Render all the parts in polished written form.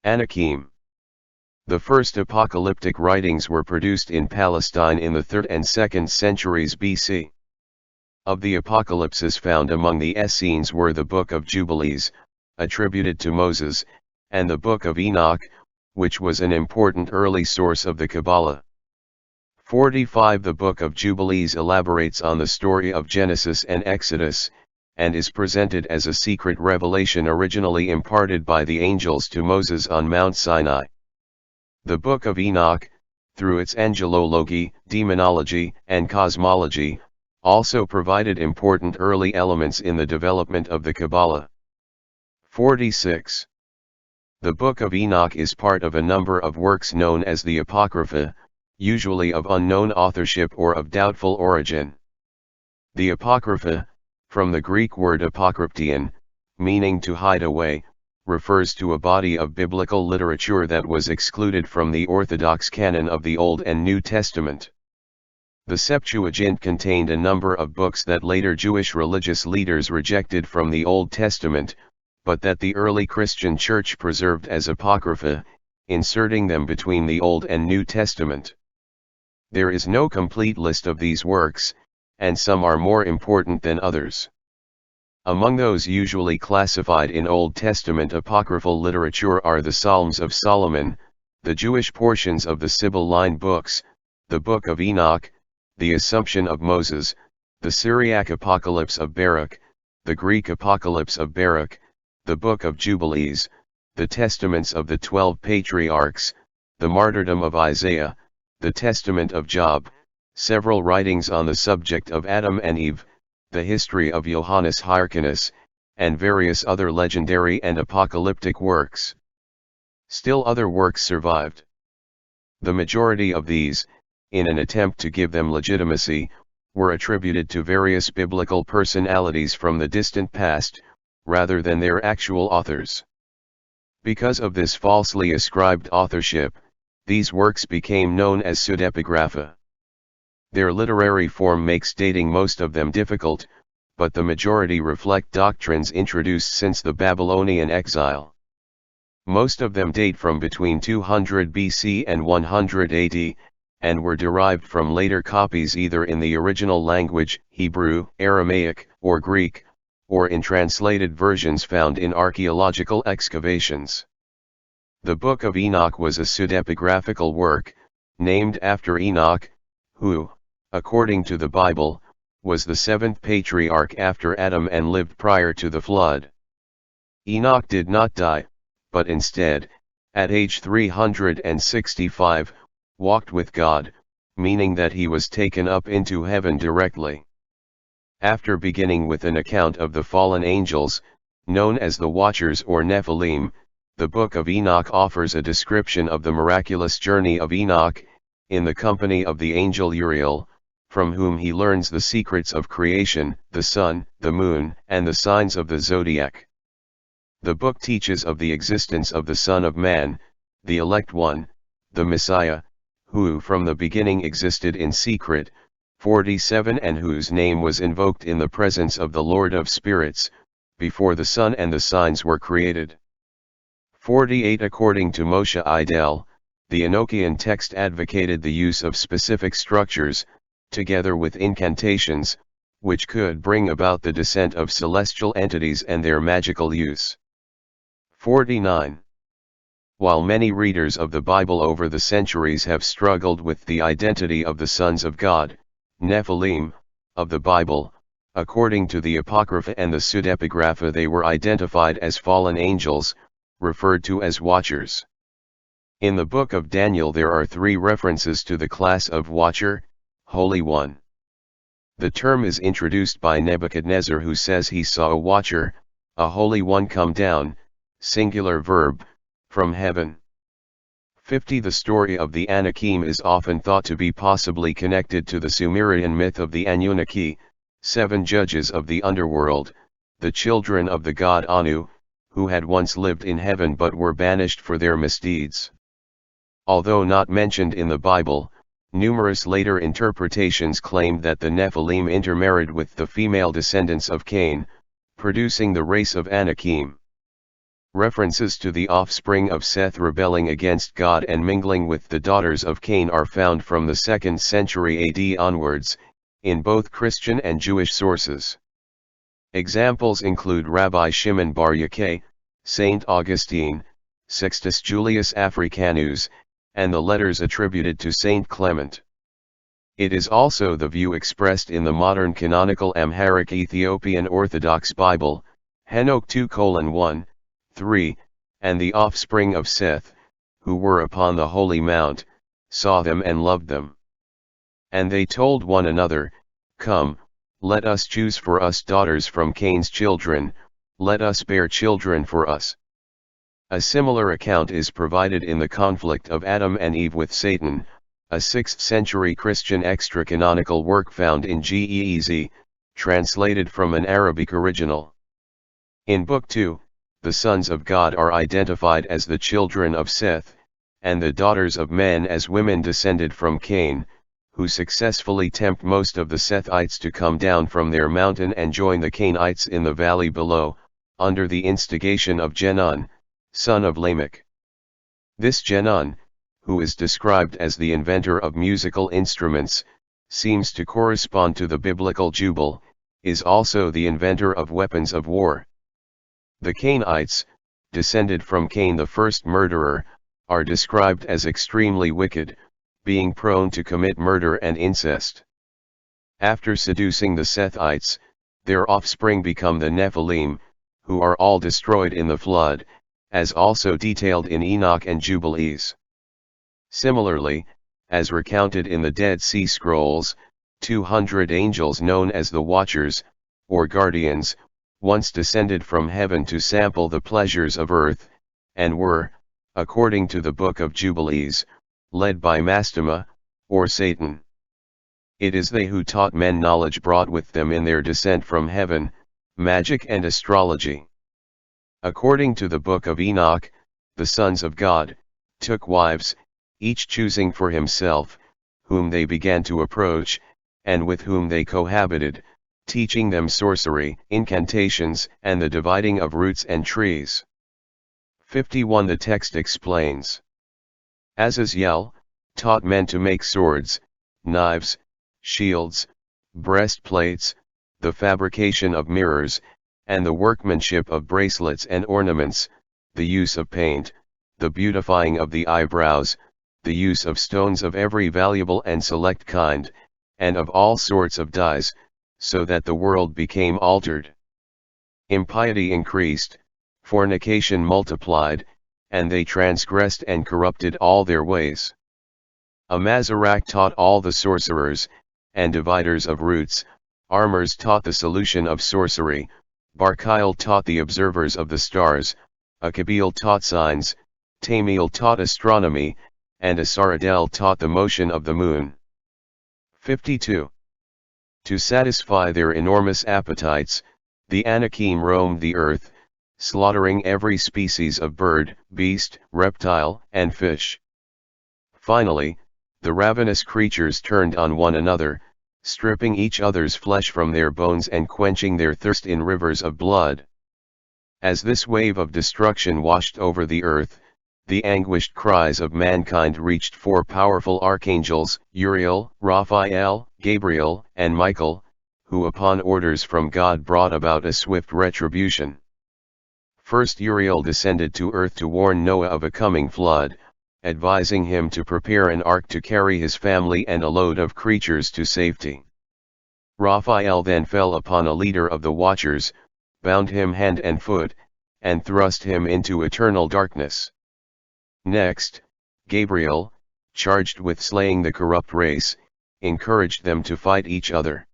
Anakim. The first apocalyptic writings were produced in Palestine in the 3rd and 2nd centuries BC. Of the apocalypses found among the Essenes were the Book of Jubilees, attributed to Moses, and the Book of Enoch, which was an important early source of the Kabbalah. 45 The Book of Jubilees elaborates on the story of Genesis and Exodus, and is presented as a secret revelation originally imparted by the angels to Moses on Mount Sinai. The Book of Enoch, through its angelology, demonology, and cosmology, also provided important early elements in the development of the Kabbalah. 46. The Book of Enoch is part of a number of works known as the Apocrypha, usually of unknown authorship or of doubtful origin. The Apocrypha, from the Greek word apokryptein, meaning to hide away, refers to a body of biblical literature that was excluded from the Orthodox canon of the Old and New Testament. The Septuagint contained a number of books that later Jewish religious leaders rejected from the Old Testament, but that the early Christian Church preserved as Apocrypha, inserting them between the Old and New Testament. There is no complete list of these works, and some are more important than others. Among those usually classified in Old Testament apocryphal literature are the Psalms of Solomon, the Jewish portions of the Sibylline books, the Book of Enoch, the Assumption of Moses, the Syriac Apocalypse of Baruch, the Greek Apocalypse of Baruch, the Book of Jubilees, the Testaments of the 12 Patriarchs, the Martyrdom of Isaiah, the Testament of Job, several writings on the subject of Adam and Eve, the history of Johannes Hyrcanus, and various other legendary and apocalyptic works. Still other works survived. The majority of these, in an attempt to give them legitimacy, were attributed to various biblical personalities from the distant past, rather than their actual authors. Because of this falsely ascribed authorship, these works became known as pseudepigrapha. Their literary form makes dating most of them difficult, but the majority reflect doctrines introduced since the Babylonian exile. Most of them date from between 200 BC and 100 AD, and were derived from later copies either in the original language, Hebrew, Aramaic, or Greek, or in translated versions found in archaeological excavations. The Book of Enoch was a pseudepigraphical work, named after Enoch, who, according to the Bible, was the seventh patriarch after Adam and lived prior to the flood. Enoch did not die, but instead, at age 365, walked with God, meaning that he was taken up into heaven directly. After beginning with an account of the fallen angels, known as the Watchers or Nephilim, the Book of Enoch offers a description of the miraculous journey of Enoch, in the company of the angel Uriel, from whom he learns the secrets of creation, the sun, the moon, and the signs of the zodiac. The book teaches of the existence of the Son of Man, the elect one, the Messiah, who from the beginning existed in secret, 47 and whose name was invoked in the presence of the Lord of Spirits, before the sun and the signs were created. 48 According to Moshe Idel, the Enochian text advocated the use of specific structures, together with incantations, which could bring about the descent of celestial entities and their magical use. 49. While many readers of the Bible over the centuries have struggled with the identity of the sons of God, Nephilim, of the Bible, according to the Apocrypha and the pseudepigrapha they were identified as fallen angels, referred to as watchers. In the book of Daniel there are 3 references to the class of watcher, Holy One. The term is introduced by Nebuchadnezzar, who says he saw a watcher, a Holy One come down, singular verb, from heaven. 50 The story of the Anakim is often thought to be possibly connected to the Sumerian myth of the Anunnaki, 7 judges of the underworld, the children of the god Anu, who had once lived in heaven but were banished for their misdeeds. Although not mentioned in the Bible, numerous later interpretations claimed that the Nephilim intermarried with the female descendants of Cain, producing the race of Anakim. References to the offspring of Seth rebelling against God and mingling with the daughters of Cain are found from the 2nd century AD onwards, in both Christian and Jewish sources. Examples include Rabbi Shimon Bar Yochai, Saint Augustine, Sixtus Julius Africanus, and the letters attributed to Saint Clement. It is also the view expressed in the modern canonical Amharic Ethiopian Orthodox Bible, Henoch 2:1, 3, and the offspring of Seth, who were upon the holy mount, saw them and loved them. And they told one another, Come, let us choose for us daughters from Cain's children, let us bear children for us. A similar account is provided in the conflict of Adam and Eve with Satan, a 6th century Christian extra-canonical work found in Ge'ez, translated from an Arabic original. In Book 2, the sons of God are identified as the children of Seth, and the daughters of men as women descended from Cain, who successfully tempt most of the Sethites to come down from their mountain and join the Cainites in the valley below, under the instigation of Jenon, son of Lamech. This Jenon, who is described as the inventor of musical instruments, seems to correspond to the biblical Jubal, is also the inventor of weapons of war. The Cainites, descended from Cain the first murderer, are described as extremely wicked, being prone to commit murder and incest. After seducing the Sethites, their offspring become the Nephilim, who are all destroyed in the flood, as also detailed in Enoch and Jubilees. Similarly, as recounted in the Dead Sea Scrolls, 200 angels known as the Watchers, or Guardians, once descended from heaven to sample the pleasures of earth, and were, according to the Book of Jubilees, led by Mastema, or Satan. It is they who taught men knowledge brought with them in their descent from heaven, magic and astrology. According to the Book of Enoch, the sons of God took wives, each choosing for himself, whom they began to approach, and with whom they cohabited, teaching them sorcery, incantations, and the dividing of roots and trees. 51 The text explains. Azazel taught men to make swords, knives, shields, breastplates, the fabrication of mirrors, and the workmanship of bracelets and ornaments, the use of paint, the beautifying of the eyebrows, the use of stones of every valuable and select kind, and of all sorts of dyes, so that the world became altered. Impiety increased, fornication multiplied, and they transgressed and corrupted all their ways. Amazarach taught all the sorcerers, and dividers of roots, Armers taught the solution of sorcery, Barkile taught the observers of the stars, Akabil taught signs, Tamiel taught astronomy, and Asaradel taught the motion of the moon. 52. To satisfy their enormous appetites, the Anakim roamed the earth, slaughtering every species of bird, beast, reptile, and fish. Finally, the ravenous creatures turned on one another, stripping each other's flesh from their bones and quenching their thirst in rivers of blood. As this wave of destruction washed over the earth, the anguished cries of mankind reached four powerful archangels, Uriel, Raphael, Gabriel, and Michael, who upon orders from God brought about a swift retribution. First Uriel descended to earth to warn Noah of a coming flood, advising him to prepare an ark to carry his family and a load of creatures to safety. Raphael then fell upon a leader of the watchers, bound him hand and foot, and thrust him into eternal darkness. Next, Gabriel, charged with slaying the corrupt race, encouraged them to fight each other.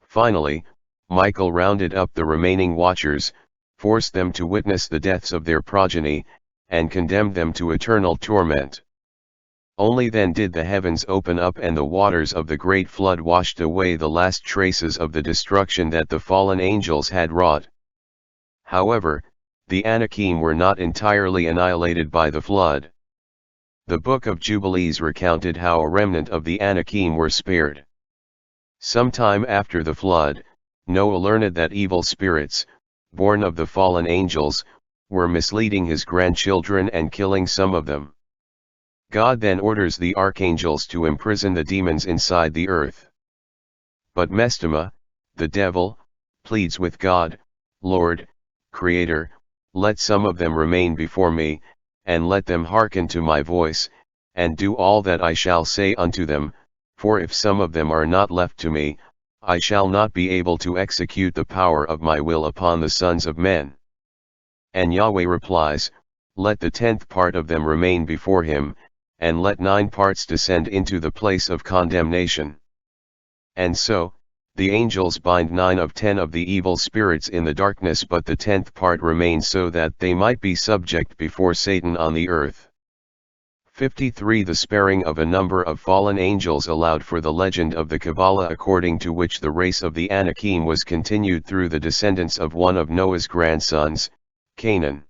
Finally, Michael rounded up the remaining watchers, forced them to witness the deaths of their progeny, and condemned them to eternal torment. Only then did the heavens open up and the waters of the great flood washed away the last traces of the destruction that the fallen angels had wrought. However, the Anakim were not entirely annihilated by the flood. The Book of Jubilees recounted how a remnant of the Anakim were spared. Sometime after the flood, Noah learned that evil spirits, born of the fallen angels, were misleading his grandchildren and killing some of them. God then orders the archangels to imprison the demons inside the earth. But Mestama, the devil, pleads with God, Lord, Creator, let some of them remain before me, and let them hearken to my voice, and do all that I shall say unto them, for if some of them are not left to me, I shall not be able to execute the power of my will upon the sons of men. And Yahweh replies, let the 10th part of them remain before him, and let 9 parts descend into the place of condemnation. And so, the angels bind 9 of 10 of the evil spirits in the darkness, but the 10th part remains so that they might be subject before Satan on the earth. 53. The sparing of a number of fallen angels allowed for the legend of the Kabbalah, according to which the race of the Anakim was continued through the descendants of one of Noah's grandsons, Canaan.